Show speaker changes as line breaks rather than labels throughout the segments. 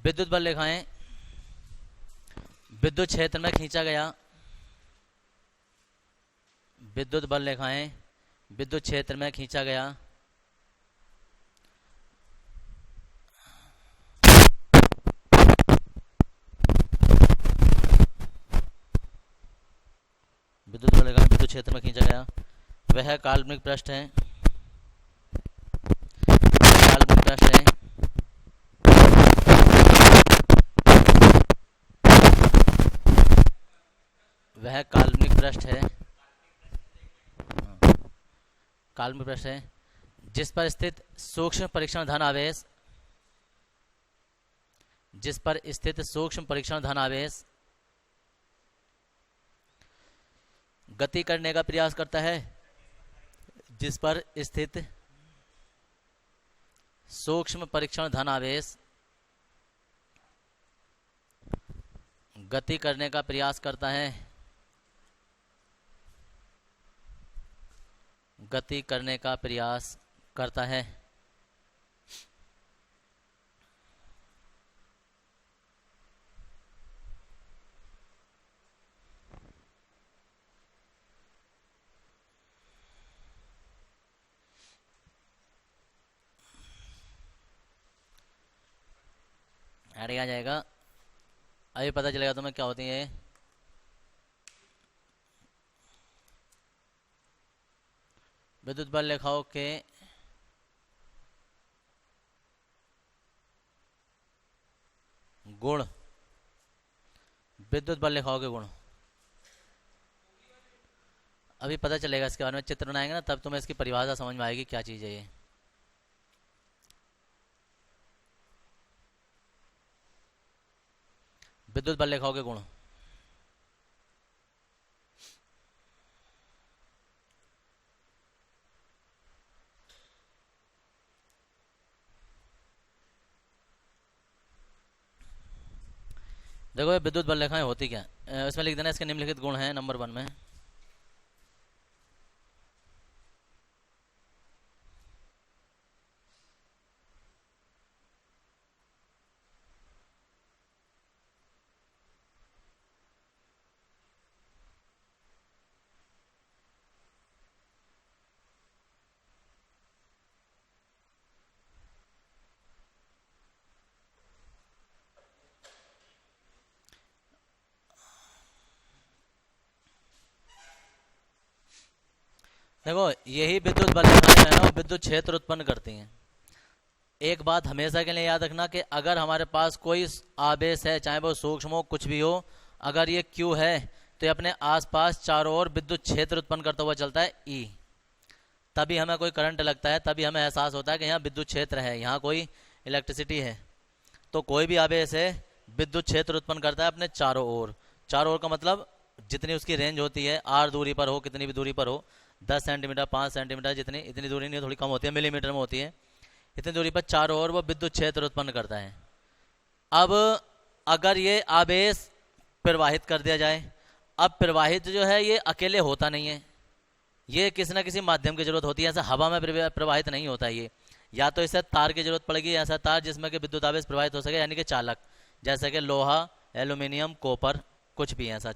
विद्युत बल लिखाएं। विद्युत क्षेत्र में खींचा गया, विद्युत बल लिखाएं, विद्युत क्षेत्र में खींचा गया विद्युत बल लिखाएं, विद्युत क्षेत्र में खींचा गया वह काल्पनिक पृष्ठ है, काल्पनिक पृष्ठ है वह काल्पनिक पृष्ठ है, काल्पनिक पृष्ठ है जिस पर स्थित सूक्ष्म परीक्षण धन आवेश, जिस पर स्थित सूक्ष्म परीक्षण धन आवेश गति करने का प्रयास करता है, जिस पर स्थित सूक्ष्म परीक्षण धन आवेश गति करने का प्रयास करता है, गति करने का प्रयास करता है। ऐड आ जाएगा, अभी पता चलेगा तुम्हें क्या होती है। विद्युत बल रेखाओं के गुण, विद्युत बल रेखाओं के गुण अभी पता चलेगा, इसके बारे में चित्र बनाएंगे ना तब तुम्हें इसकी परिभाषा समझ में आएगी क्या चीज है ये। विद्युत बल रेखाओं के गुण, देखो ये विद्युत बल रेखाएं होती क्या, इसमें लिख देना इसके निम्नलिखित गुण हैं नंबर 1 में। देखो यही विद्युत बल रेखाएं है ना, विद्युत क्षेत्र उत्पन्न करती हैं। एक बात हमेशा के लिए याद रखना कि अगर हमारे पास कोई आवेश है, चाहे वो सूक्ष्म हो कुछ भी हो, अगर ये Q है तो ये अपने आसपास चारों ओर विद्युत क्षेत्र उत्पन्न करता हुआ चलता है E। तभी हमें कोई करंट लगता है, तभी हमें एहसास होता है कि यहाँ विद्युत क्षेत्र है, यहाँ कोई इलेक्ट्रिसिटी है। तो कोई भी आवेश है विद्युत क्षेत्र उत्पन्न करता है अपने चारों ओर। चारों ओर का मतलब जितनी उसकी रेंज होती है, r दूरी पर हो, कितनी भी दूरी पर हो, 10 सेंटीमीटर 5 सेंटीमीटर, जितनी इतनी दूरी नहीं, थोड़ी कम होती है, मिलीमीटर में होती है, इतनी दूरी पर चारों ओर वो विद्युत क्षेत्र उत्पन्न करता है। अब अगर ये आवेश प्रवाहित कर दिया जाए, अब प्रवाहित जो है ये अकेले होता नहीं है, ये किसी ना किसी माध्यम की जरूरत होती है। ऐसा हवा में प्रवाहित नहीं होता है ये, या तो इसे तार की जरूरत पड़ेगी, ऐसा तार जिसमें कि विद्युत आवेश प्रवाहित हो सके, यानी कि चालक, जैसे कि लोहा, एल्यूमिनियम, कॉपर, कुछ भी है ऐसा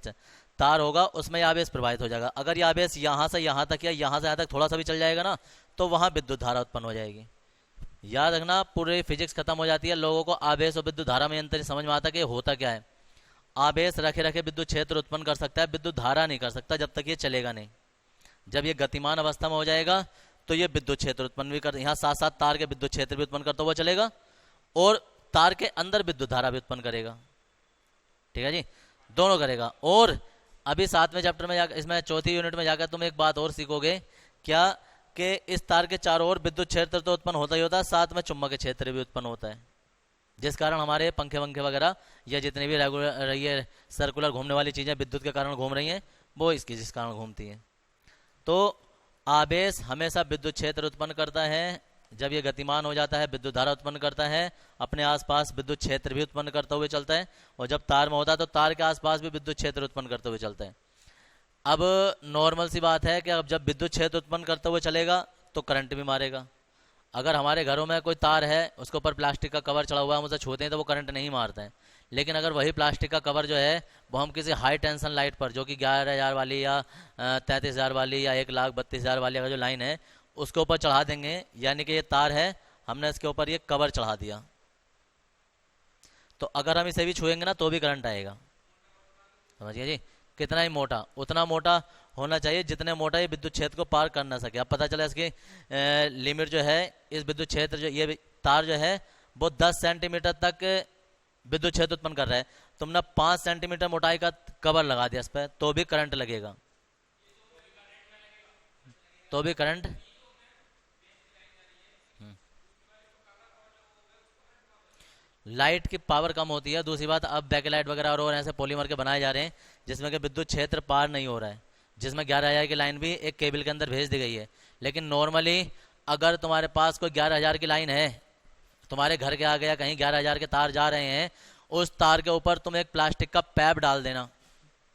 तार होगा, उसमें यह आवेश प्रवाहित हो जाएगा। अगर यह आवेश यहाँ से यहाँ तक या यहाँ से यहाँ तक थोड़ा सा भी चल जाएगा ना, तो वहाँ विद्युत धारा उत्पन्न हो जाएगी। याद रखना, पूरी फिजिक्स खत्म हो जाती है, लोगों को आवेश और विद्युत धारा में अंतर समझ में आता है कि होता क्या है। आवेश रखे रखे विद्युत क्षेत्र उत्पन्न कर सकता है, विद्युत धारा नहीं कर सकता जब तक ये चलेगा नहीं। जब ये गतिमान अवस्था में हो जाएगा तो ये विद्युत क्षेत्र उत्पन्न भी कर, यहाँ साथ साथ तार के विद्युत क्षेत्र भी उत्पन्न करता हुआ चलेगा और तार के अंदर विद्युत धारा भी उत्पन्न करेगा। ठीक है जी, दोनों करेगा। और अभी 7वें चैप्टर में जाकर, इसमें 4थी यूनिट में जाकर तुम एक बात और सीखोगे, क्या कि इस तार के चारों ओर विद्युत क्षेत्र तो उत्पन्न होता ही होता है, साथ में चुंबकीय क्षेत्र भी उत्पन्न होता है, जिस कारण हमारे पंखे वंखे वगैरह या जितनी भी रेगुलर ये सर्कुलर घूमने वाली चीजें विद्युत के कारण घूम रही हैं, वो इसकी जिस कारण घूमती हैं। तो आवेश हमेशा विद्युत क्षेत्र उत्पन्न करता है, जब ये गतिमान हो जाता है विद्युत धारा उत्पन्न करता है, अपने आसपास विद्युत क्षेत्र भी उत्पन्न करते हुए चलता है, और जब तार में होता है तो तार के आसपास भी विद्युत क्षेत्र उत्पन्न करते हुए चलता है। अब नॉर्मल सी बात है कि अब जब विद्युत क्षेत्र उत्पन्न करते हुए चलेगा तो करंट भी मारेगा। अगर हमारे घरों में कोई तार है, उसके ऊपर प्लास्टिक का कवर चढ़ा हुआ है, हम उसे छूते हैं तो वो करंट नहीं मारता है। लेकिन अगर वही प्लास्टिक का कवर जो है वो हम किसी हाई टेंशन लाइट पर, जो कि 11,000 वाली या 33,000 वाली या 1,32,000 वाली अगर जो लाइन है उसके ऊपर चढ़ा देंगे, यानी कि ये तार है, हमने इसके ऊपर ये कवर चढ़ा दिया, तो अगर हम इसे भी छुएंगे ना तो भी करंट आएगा। समझिए जी, कितना ही मोटा, उतना मोटा होना चाहिए जितने मोटा ये विद्युत क्षेत्र को पार कर ना सके। अब पता चला इसकी लिमिट जो है, इस विद्युत क्षेत्र जो ये तार जो है वो 10 सेंटीमीटर तक विद्युत क्षेत्र उत्पन्न कर रहा है। तुमने 5 सेंटीमीटर मोटाई का कवर लगा दिया इस पर, तो भी करंट लगेगा, तो भी करंट। लाइट की पावर कम होती है। दूसरी बात, अब बैकलाइट वगैरह और ऐसे पॉलीमर के बनाए जा रहे हैं जिसमें कि विद्युत क्षेत्र पार नहीं हो रहा है, जिसमें 11,000 की लाइन भी एक केबल के अंदर भेज दी गई है। लेकिन नॉर्मली अगर तुम्हारे पास कोई 11,000 की लाइन है, तुम्हारे घर के आगे या कहीं 11,000 के तार जा रहे हैं, उस तार के ऊपर तुम एक प्लास्टिक का पैप डाल देना,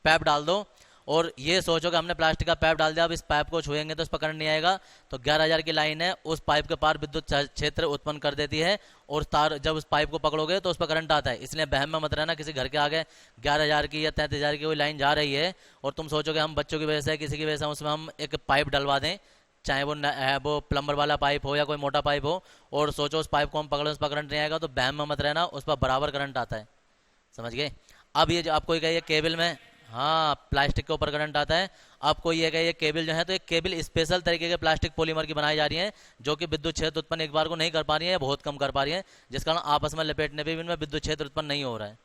पैप डाल दो, और ये सोचो कि हमने प्लास्टिक का पाइप डाल दिया, अब इस पाइप को छुएंगे तो इस पर करंट नहीं आएगा। तो 11,000 की लाइन है, उस पाइप के पार विद्युत क्षेत्र उत्पन्न कर देती है, और तार जब उस पाइप को पकड़ोगे तो उस पर करंट आता है। इसलिए बहम में मत रहना, किसी घर के आगे 11,000 की या 33,000 की कोई लाइन जा रही है और तुम सोचोगे हम बच्चों की वजह से, किसी की वजह से उसमें हम एक पाइप डलवा दें, चाहे वो प्लम्बर वाला पाइप हो या कोई मोटा पाइप हो, और सोचो उस पाइप को हम पकड़े उस पर करंट नहीं आएगा, तो बहम में मत रहना, उस पर बराबर करंट आता है। समझ गए? अब ये जो आपको कहिए केबल में, हाँ प्लास्टिक के ऊपर करंट आता है। आपको ये कहिए केबल जो है, तो एक केबल स्पेशल तरीके के प्लास्टिक पॉलीमर की बनाई जा रही है, जो कि विद्युत क्षेत्र उत्पन्न एक बार को नहीं कर पा रही है, बहुत कम कर पा रही है, जिस कारण आपस में लपेटने पर भी इनमें विद्युत क्षेत्र उत्पन्न नहीं हो रहा है।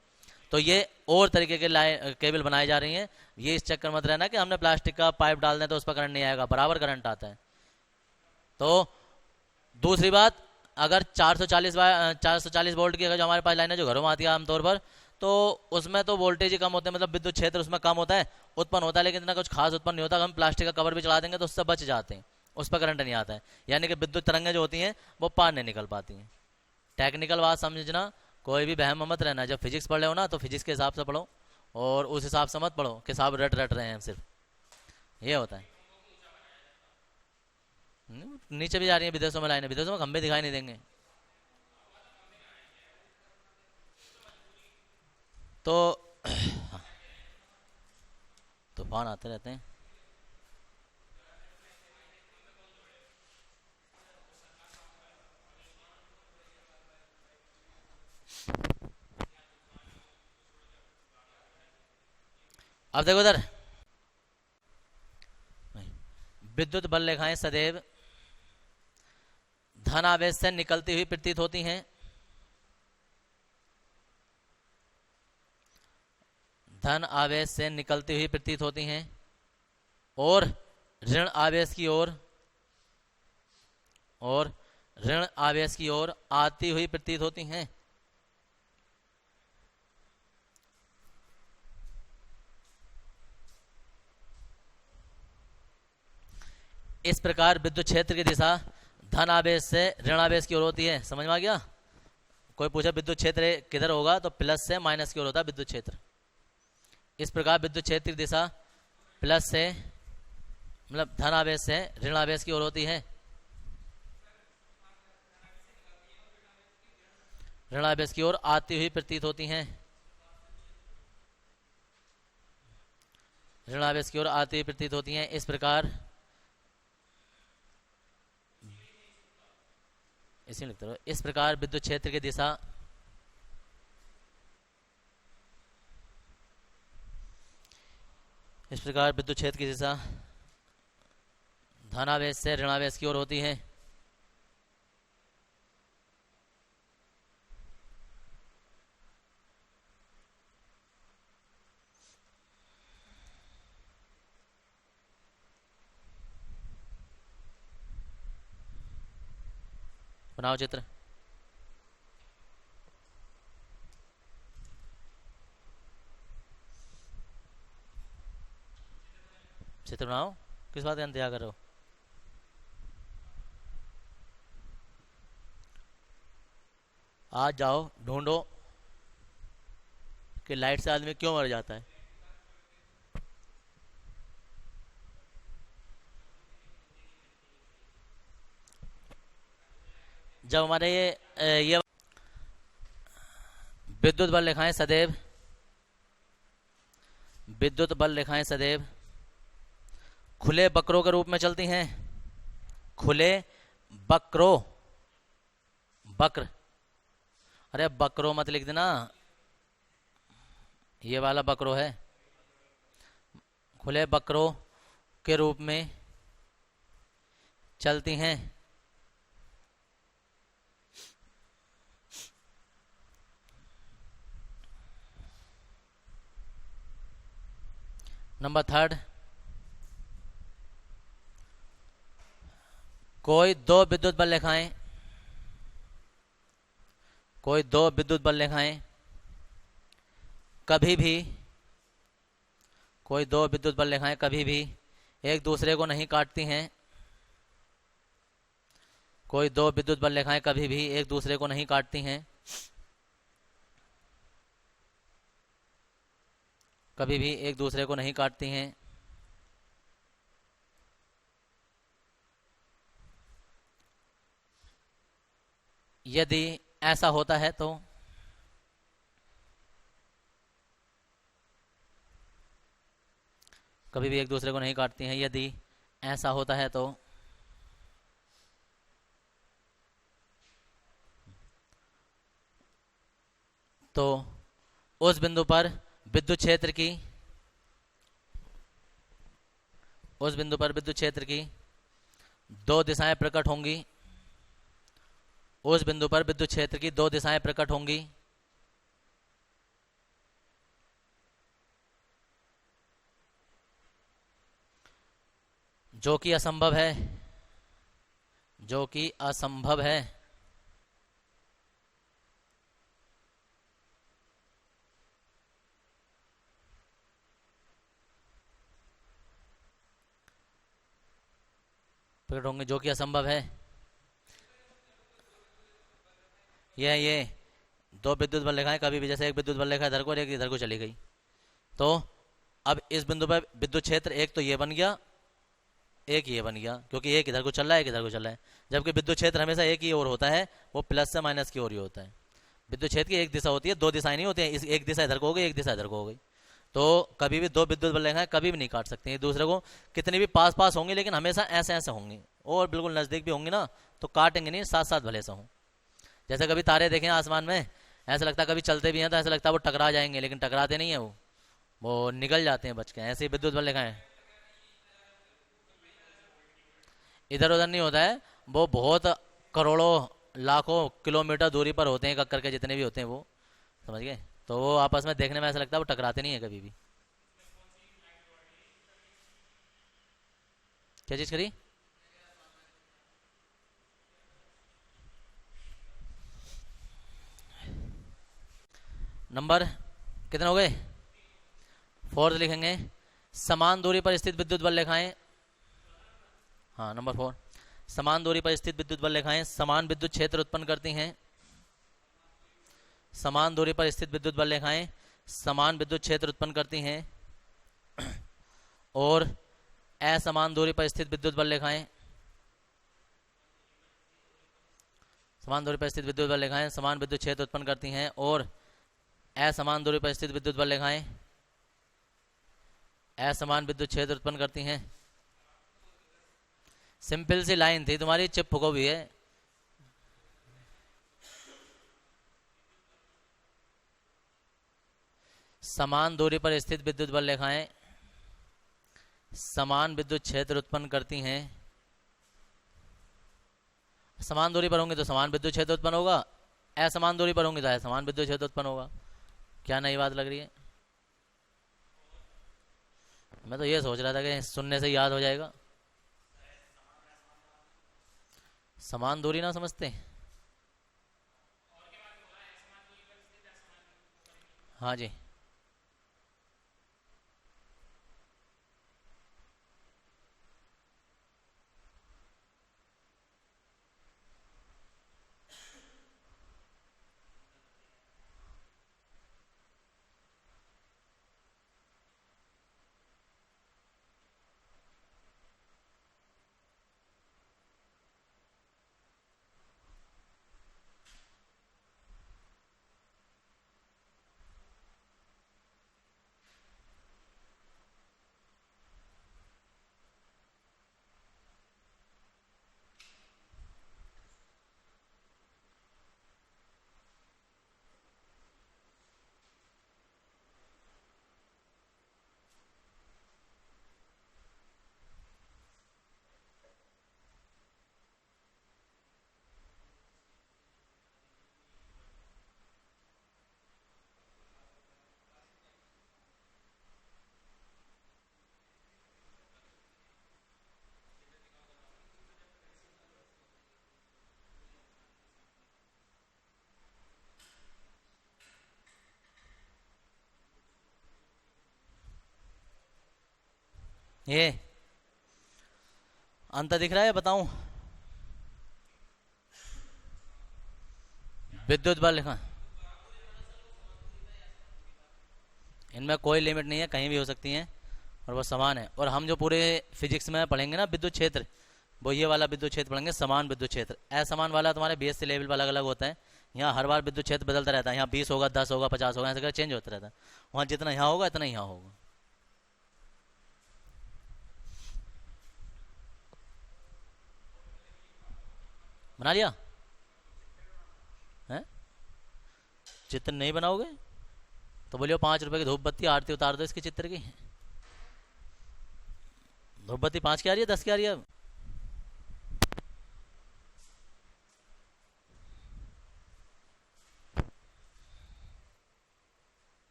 तो ये और तरीके के केबल बनाई जा रही हैं। ये इस चक्कर मत रहना कि हमने प्लास्टिक का पाइप डाल दें तो उस पर करंट नहीं आएगा, बराबर करंट आता है। तो दूसरी बात, अगर 440 वोल्ट की अगर जो हमारे पास लाइन है जो घरों में आती है आमतौर पर, तो उसमें तो वोल्टेज ही कम होते हैं, मतलब विद्युत क्षेत्र उसमें कम होता है, उत्पन्न होता है, लेकिन इतना कुछ खास उत्पन्न नहीं होता। हम प्लास्टिक का कवर भी चढ़ा देंगे तो उससे बच जाते हैं, उस पर करंट नहीं आता है, यानी कि विद्युत तरंगें जो होती हैं वो पार नहीं निकल पाती हैं। टेक्निकल बात समझना, कोई भी बहम में मत रहना। जब फिजिक्स पढ़ रहे हो ना तो फिजिक्स के हिसाब से पढ़ो, और उस हिसाब से मत पढ़ो कि साहब रट रट रहे हैं सिर्फ, ये होता है। नीचे भी जा रही है विदेशों में लाइनें, विदेशों में खंभे दिखाई नहीं देंगे। तो तूफान आते रहते हैं। अब देखो इधर, विद्युत बल रेखाएं सदैव धन आवेश से निकलती हुई प्रतीत होती हैं, धन आवेश से निकलती हुई प्रतीत होती हैं, और ऋण आवेश की ओर, और ऋण आवेश की ओर आती हुई प्रतीत होती हैं। इस प्रकार विद्युत क्षेत्र की दिशा धन आवेश से ऋण आवेश की ओर होती है। समझ में आ गया? कोई पूछा विद्युत क्षेत्र किधर होगा, तो प्लस से माइनस की ओर होता है विद्युत क्षेत्र। इस प्रकार विद्युत क्षेत्र की दिशा प्लस से, मतलब धन आवेश से ऋण आवेश की ओर होती है, ऋण आवेश की ओर आती हुई प्रतीत होती हैं, ऋण आवेश की ओर आती हुई प्रतीत होती हैं। इस प्रकार, इसी लिखते रहो, इस प्रकार विद्युत क्षेत्र की दिशा इस प्रकार विद्युत क्षेत्र की दिशा धनावेश से ऋणावेश की ओर होती है। बनाओ चित्र। चित्र बनाओ, किस बात का इंतजार कर रहे हो? आज जाओ ढूंढो कि लाइट से आदमी क्यों मर जाता है। जब हमारे ये विद्युत बल रेखाएं सदैव, विद्युत बल रेखाएं सदैव खुले वक्रों के रूप में चलती हैं। खुले वक्रों, वक्र, अरे वक्रों मत लिख देना, ये वाला वक्रों है। खुले वक्रों के रूप में चलती हैं। नंबर थर्ड, कोई दो विद्युत बल रेखाएं, कोई दो विद्युत बल रेखाएं कभी भी, कोई दो विद्युत बल रेखाएं कभी भी एक दूसरे को नहीं काटती हैं। कोई दो विद्युत बल रेखाएं कभी भी एक दूसरे को नहीं काटती हैं। कभी भी एक दूसरे को नहीं काटती हैं। यदि ऐसा होता है तो कभी भी एक दूसरे को नहीं काटती हैं। यदि ऐसा होता है तो उस बिंदु पर विद्युत क्षेत्र की, उस बिंदु पर विद्युत क्षेत्र की दो दिशाएं प्रकट होंगी। उस बिंदु पर विद्युत क्षेत्र की दो दिशाएं प्रकट होंगी। जो कि असंभव है, जो कि असंभव है। प्रकट होंगे जो कि असंभव है। ये दो विद्युत बल रेखाएं कभी भी, जैसे एक विद्युत बल रेखा इधर को और एक इधर को चली गई, तो अब इस बिंदु पर विद्युत क्षेत्र एक तो ये बन गया, एक ये बन गया, क्योंकि एक इधर को चल रहा है, एक इधर को चल रहा है। जबकि विद्युत क्षेत्र हमेशा एक ही ओर होता है, वो प्लस से माइनस की ओर ही होता है। विद्युत क्षेत्र की एक दिशा होती है, दो दिशाएं नहीं होती हैं। इस एक दिशा इधर को हो गई, एक दिशा इधर को हो गई। तो कभी भी दो विद्युत बल रेखाएं कभी भी नहीं काट सकती एक दूसरे को। कितनी भी पास पास होंगी, लेकिन हमेशा ऐसे ऐसे होंगी, और बिल्कुल नजदीक भी होंगी ना तो काटेंगे नहीं, साथ साथ भले से हों। जैसे कभी तारे देखें आसमान में, ऐसा लगता है कभी चलते भी हैं तो ऐसा लगता है वो टकरा जाएंगे, लेकिन टकराते नहीं है, वो निकल जाते हैं बच के। ऐसे ही विद्युत बल रेखाएं इधर उधर नहीं होता है, वो बहुत करोड़ों लाखों किलोमीटर दूरी पर होते हैं, एक करके जितने भी होते हैं वो, समझ गए। तो वो आपस में देखने में ऐसा लगता है वो टकराते नहीं है कभी भी। क्या चीज करी? नंबर कितने हो गए? फोर्थ लिखेंगे, समान दूरी पर स्थित विद्युत बल रेखाएं, हाँ नंबर फोर, समान दूरी पर स्थित विद्युत बल रेखाएं समान विद्युत क्षेत्र उत्पन्न करती हैं। समान दूरी पर स्थित विद्युत बल रेखाएं समान विद्युत क्षेत्र उत्पन्न करती हैं। और असमान दूरी पर स्थित विद्युत बल रेखाएं, समान दूरी पर स्थित विद्युत बल रेखाएं समान विद्युत क्षेत्र उत्पन्न करती हैं। और असमान दूरी पर स्थित विद्युत बल रेखाएं असमान विद्युत क्षेत्र उत्पन्न करती हैं। सिंपल सी लाइन थी तुम्हारी, चिप फुको भी है। समान दूरी पर स्थित विद्युत बल रेखाएं समान विद्युत क्षेत्र उत्पन्न करती हैं। समान दूरी पर होंगे तो समान विद्युत क्षेत्र उत्पन्न होगा, असमान दूरी पर होंगे तो असमान विद्युत क्षेत्र उत्पन्न होगा। क्या नई बात लग रही है? मैं तो ये सोच रहा था कि सुनने से याद हो जाएगा। समान दूरी ना समझते? हाँ जी। ये अंतर दिख रहा है, बताऊं? विद्युत बल लिखा, इनमें कोई लिमिट नहीं है, कहीं भी हो सकती हैं और वो समान है। और हम जो पूरे फिजिक्स में पढ़ेंगे ना विद्युत क्षेत्र, वो ये वाला विद्युत क्षेत्र पढ़ेंगे, समान विद्युत क्षेत्र। असमान वाला तुम्हारे बीएससी लेवल पर अलग अलग होता है। यहाँ हर बार विद्युत क्षेत्र बदलता रहता है, यहाँ 20 होगा, 10 होगा, 50 होगा, ऐसे कर चेंज होता रहता है। वहाँ जितना यहाँ होगा इतना यहाँ होगा। बना लिया है? चित्र नहीं बनाओगे तो बोलियो 5 रुपए की धूप बत्ती आरती उतार दो इसके चित्र की। धूप बत्ती 5 की आ रही है, 10 की आ रही है?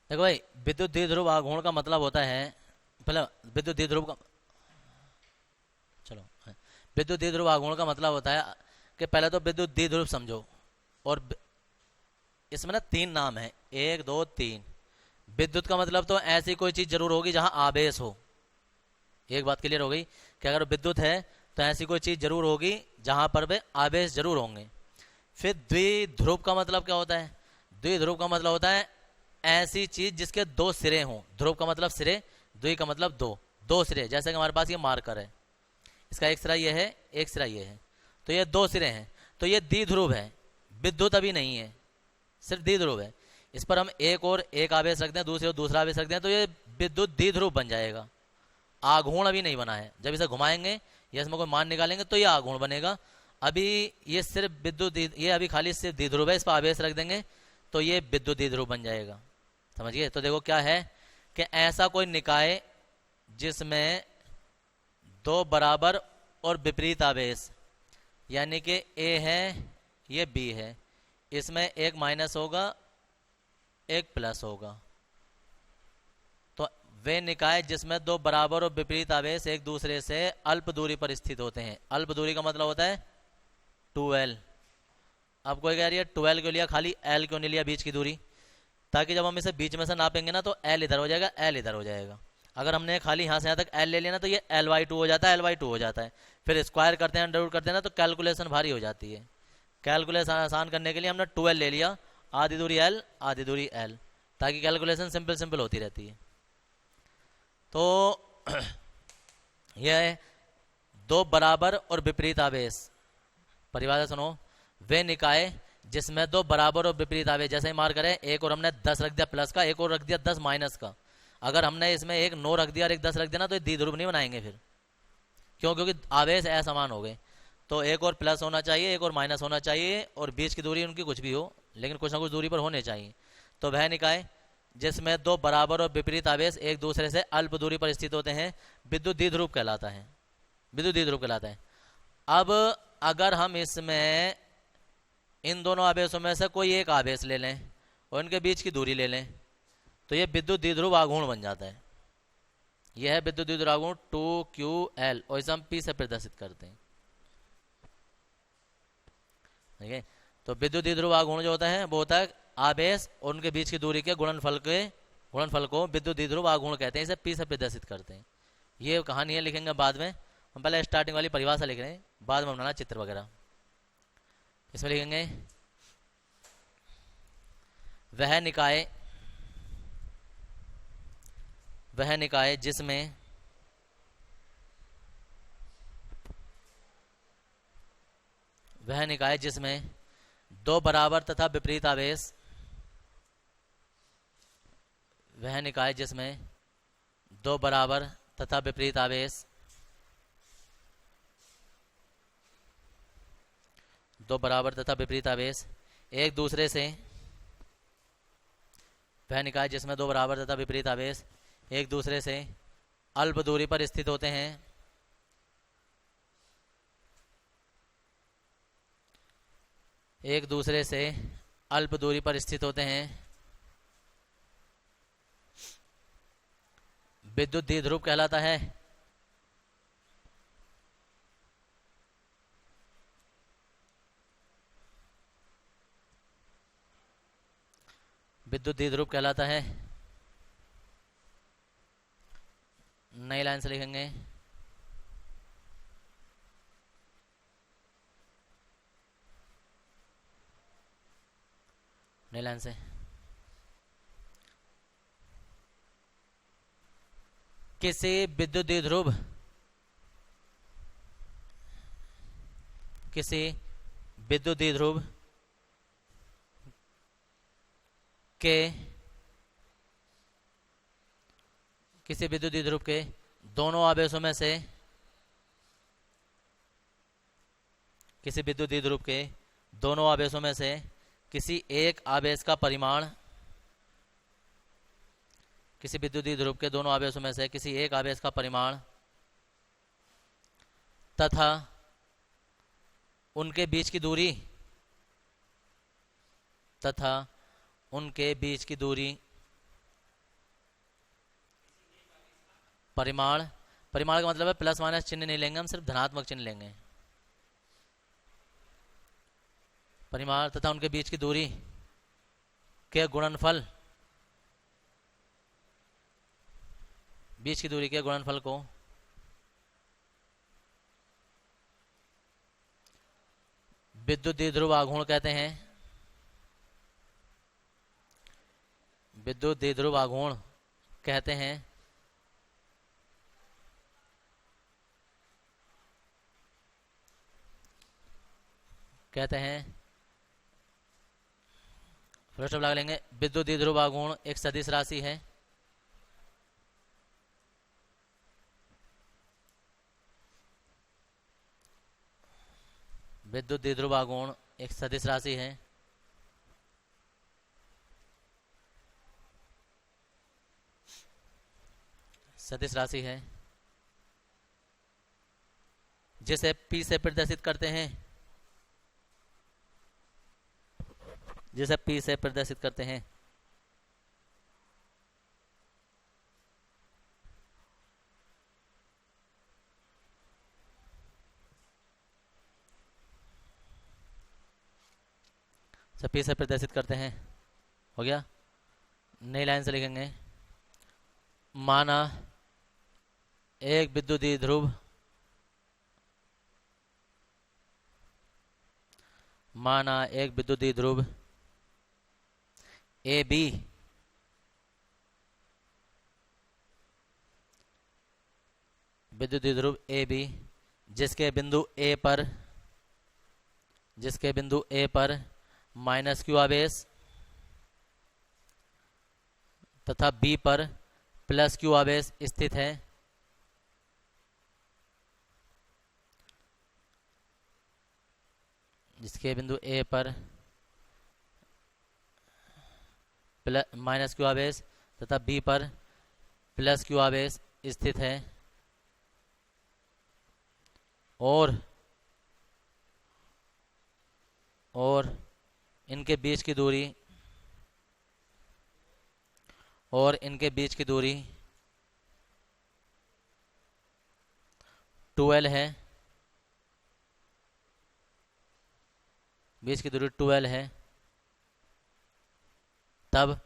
देखो भाई, विद्युत द्विध्रुव आघूर्ण का मतलब होता है, पहले विद्युत द्विध्रुव का, चलो विद्युत द्विध्रुव आघूर्ण का मतलब होता है कि पहले तो विद्युत द्विध्रुव समझो। और इसमें ना 3 नाम है, 1 2 3। विद्युत का मतलब तो ऐसी कोई चीज जरूर होगी जहां आवेश हो। एक बात क्लियर हो गई कि अगर विद्युत है तो ऐसी कोई चीज जरूर होगी जहां पर वे आवेश जरूर होंगे। फिर द्विध्रुव का मतलब क्या होता है? द्विध्रुव का मतलब होता है ऐसी चीज जिसके 2 सिरे हों। ध्रुव का मतलब सिरे, द्वि का मतलब 2, 2 सिरे। जैसे कि हमारे पास ये मार्कर है, इसका एक सिरा ये है, एक सिरा ये है, तो ये 2 सिरे हैं, तो ये द्विध्रुव है। विद्युत अभी नहीं है, सिर्फ द्विध्रुव है। इस पर हम एक और एक आवेश रखते हैं, दूसरे और दूसरा आवेश रखते हैं, तो ये विद्युत द्विध्रुव बन जाएगा। आघूर्ण अभी नहीं बना है, जब इसे घुमाएंगे या इसमें कोई मान निकालेंगे तो ये आघूर्ण बनेगा। अभी ये सिर्फ विद्युत, ये अभी खाली सिर्फ द्विध्रुव है, इस पर आवेश रख देंगे तो ये विद्युत द्विध्रुव बन जाएगा। समझिए? तो देखो क्या है कि ऐसा कोई निकाय जिसमें 2 बराबर और विपरीत आवेश, यानी कि ए है ये बी है, इसमें एक माइनस होगा एक प्लस होगा। तो वे निकाय जिसमें 2 बराबर और विपरीत आवेश एक दूसरे से अल्प दूरी पर स्थित होते हैं। अल्प दूरी का मतलब होता है 2l। अब कोई कह रही है 12 क्यों लिया, खाली l क्यों नहीं लिया बीच की दूरी? ताकि जब हम इसे बीच में से नापेंगे ना तो l इधर हो जाएगा, l इधर हो जाएगा। अगर हमने खाली यहाँ से यहाँ तक l ले लिया ना तो ये l/2 हो जाता है, l/2 हो जाता है। फिर स्क्वायर करते हैं, अंडर रूट करते हैं ना तो कैलकुलेशन भारी हो जाती है। कैलकुलेशन आसान करने के लिए हमने 12 ले लिया, आधी दूरी l आधी दूरी l, ताकि कैलकुलेशन सिंपल सिंपल होती रहती है। तो यह है 2 बराबर और विपरीत आवेश। परिभाषा सुनो, वे निकाय जिसमें 2 बराबर और विपरीत आवेश, जैसे ही मार करें एक और हमने 10 रख दिया प्लस का, एक और रख दिया 10 माइनस का। अगर हमने इसमें एक 9 रख दिया और एक 10 रख दिया ना तो ये द्विध्रुव नहीं बनाएंगे फिर। क्यों? क्योंकि आवेश असमान हो गए। तो एक और प्लस होना चाहिए, एक और माइनस होना चाहिए, और बीच की दूरी उनकी कुछ भी हो, लेकिन कुछ ना कुछ दूरी पर होने चाहिए। तो वह निकाय जिसमें 2 बराबर और विपरीत आवेश एक दूसरे से अल्प दूरी पर स्थित होते हैं विद्युत द्विध्रुव कहलाता है। विद्युत द्विध्रुव कहलाता है। अब अगर हम इसमें इन दोनों आवेशों में से कोई एक आवेश ले लें और इनके बीच की दूरी ले लें तो ये विद्युत द्विध्रुव आघूर्ण बन जाता है। यह है विद्युत द्विध्रुव आघूर्ण 2ql, और इसे हम p से प्रदर्शित करते हैं। ठीक है? तो विद्युत द्विध्रुव आघूर्ण जो होता है वो होता है आवेश और उनके बीच की दूरी के गुणनफल को विद्युत द्विध्रुव आघूर्ण कहते हैं। इसे p से प्रदर्शित करते हैं। ये कहानी है, लिखेंगे बाद में। हम पहले स्टार्टिंग वाली परिभाषा लिख रहे हैं, बाद में बनाना चित्र वगैरह। इसमें लिखेंगे वह निकाय जिसमें वह निकाय जिसमें 2 बराबर तथा विपरीत आवेश, वह निकाय जिसमें 2 बराबर तथा विपरीत आवेश, 2 बराबर तथा विपरीत आवेश एक दूसरे से, वह निकाय जिसमें 2 बराबर तथा विपरीत आवेश एक दूसरे से अल्प दूरी पर स्थित होते हैं, एक दूसरे से अल्प दूरी पर स्थित होते हैं, विद्युत द्विध्रुव कहलाता है। विद्युत द्विध्रुव कहलाता है। नई लाइन से लिखेंगे। नई लाइन से किसी विद्युत द्विध्रुव किसी विद्युत द्विध्रुव के किसी विद्युत द्विध्रुव के दोनों आवेशों में से किसी विद्युत द्विध्रुव के दोनों आवेशों में से किसी एक आवेश का परिमाण किसी विद्युत द्विध्रुव के दोनों आवेशों में से किसी एक आवेश का परिमाण तथा उनके बीच की दूरी तथा उनके बीच की दूरी परिमाण परिमाण का मतलब है प्लस माइनस चिन्ह नहीं लेंगे हम, सिर्फ धनात्मक चिन्ह लेंगे। परिमाण तथा उनके बीच की दूरी के गुणनफल बीच की दूरी के गुणनफल को विद्युत द्विध्रुव आघूर्ण कहते हैं। विद्युत द्विध्रुव आघूर्ण कहते हैं। फर्स्ट लगा लेंगे। विद्युत द्विध्रुव आघूर्ण एक सदिश राशि है। विद्युत द्विध्रुव आघूर्ण एक सदिश राशि है। सदिश राशि है जिसे P से प्रदर्शित करते हैं। जिसे P से प्रदर्शित करते हैं। P से प्रदर्शित करते हैं। हो गया। नई लाइन से लिखेंगे। माना एक विद्युत द्विध्रुव ए बी विद्युत द्विध्रुव ए बी जिसके बिंदु ए पर माइनस क्यू आवेश तथा बी पर प्लस क्यू आवेश स्थित है। जिसके बिंदु ए पर माइनस क्यू आवेश तथा बी पर प्लस क्यू आवेश स्थित है और इनके बीच की दूरी 12 है। बीच की दूरी 12 है। तब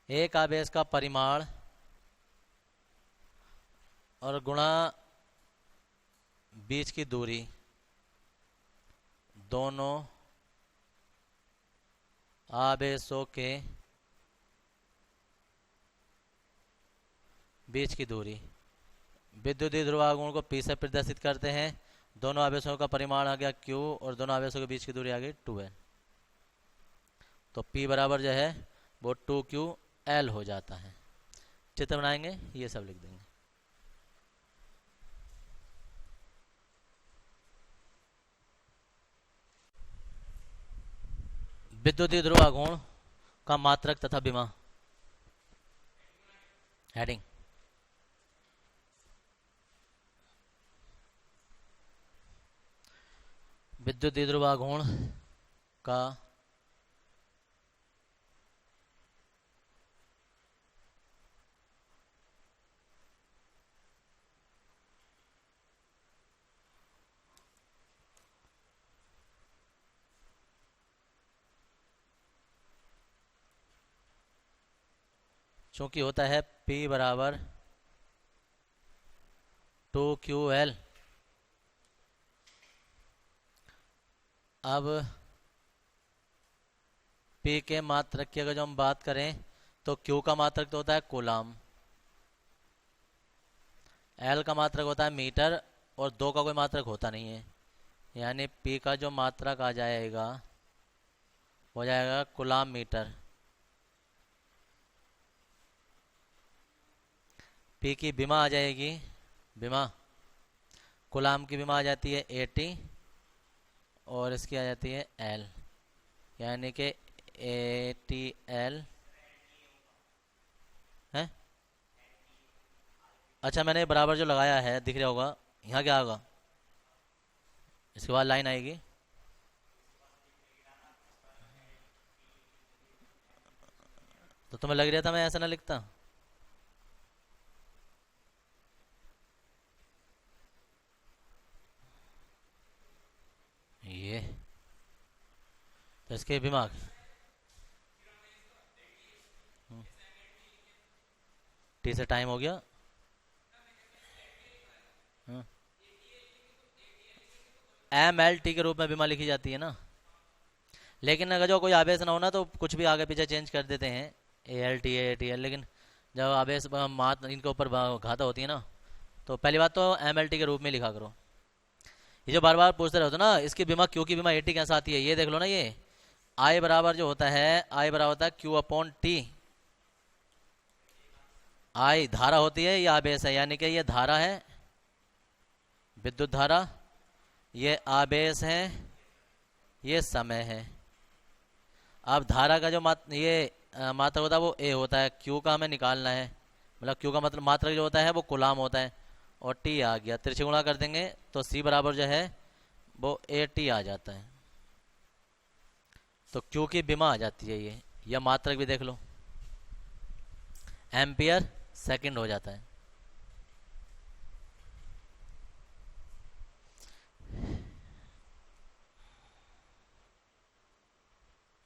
एक आवेश का परिमाण और गुणा बीच की दूरी दोनों आवेशों के बीच की दूरी विद्युत द्विध्रुव आघूर्ण को P से प्रदर्शित करते हैं। दोनों आवेशों का परिमाण आ गया Q और दोनों आवेशों के बीच की दूरी आ गई 2L। तो P बराबर जो है वो 2QL हो जाता है। चित्र बनाएंगे, ये सब लिख देंगे। विद्युतीय ध्रुवाघूर्ण का मात्रक तथा विमा। हेडिंग। विद्युतीय ध्रुवाघूर्ण का चूंकि होता है P बराबर 2QL। अब P के मात्रक की अगर जो हम बात करें तो Q का मात्रक तो होता है कूलाम, L का मात्रक होता है मीटर और 2 का कोई मात्रक होता नहीं है, यानी P का जो मात्रक आ जाएगा हो जाएगा कूलाम मीटर। P की विमा आ जाएगी, विमा कूलाम की विमा आ जाती है 80 और इसकी आ जाती है L, यानी कि 80L है। अच्छा मैंने बराबर जो लगाया है दिख रहा होगा, यहाँ क्या होगा, इसके बाद लाइन आएगी, तो तुम्हें लग रहा था मैं ऐसा ना लिखता। ये तो इसके दिमाग टी से टाइम हो गया। MLT के रूप में बीमा लिखी जाती है ना, लेकिन अगर जो कोई आवेश ना होना तो कुछ भी आगे पीछे चेंज कर देते हैं, ALT ATL, लेकिन जब आवेश मात इनके ऊपर घाता होती है ना तो पहली बात तो MLT के रूप में लिखा करो। ये जो बार बार पूछते रहते हो ना इसकी बीमा क्यू की बीमा 80 कैसे आती है, ये देख लो ना, ये I बराबर जो होता है I बराबर होता है Q/T। I धारा होती है, ये आवेश है, यानी कि ये धारा है विद्युत धारा, ये आवेश है, ये समय है। अब धारा का जो मात्रक होता है वो A होता है, Q का हमें निकालना है, मतलब Q का मतलब मात्रक जो होता है वो कूलाम होता है, और T आ गया, तिरछे गुणा कर देंगे तो C बराबर जो है वो AT आ जाता है। तो Q की विमा आ जाती है ये, या मात्रक भी देख लो, एम्पियर सेकंड हो जाता है।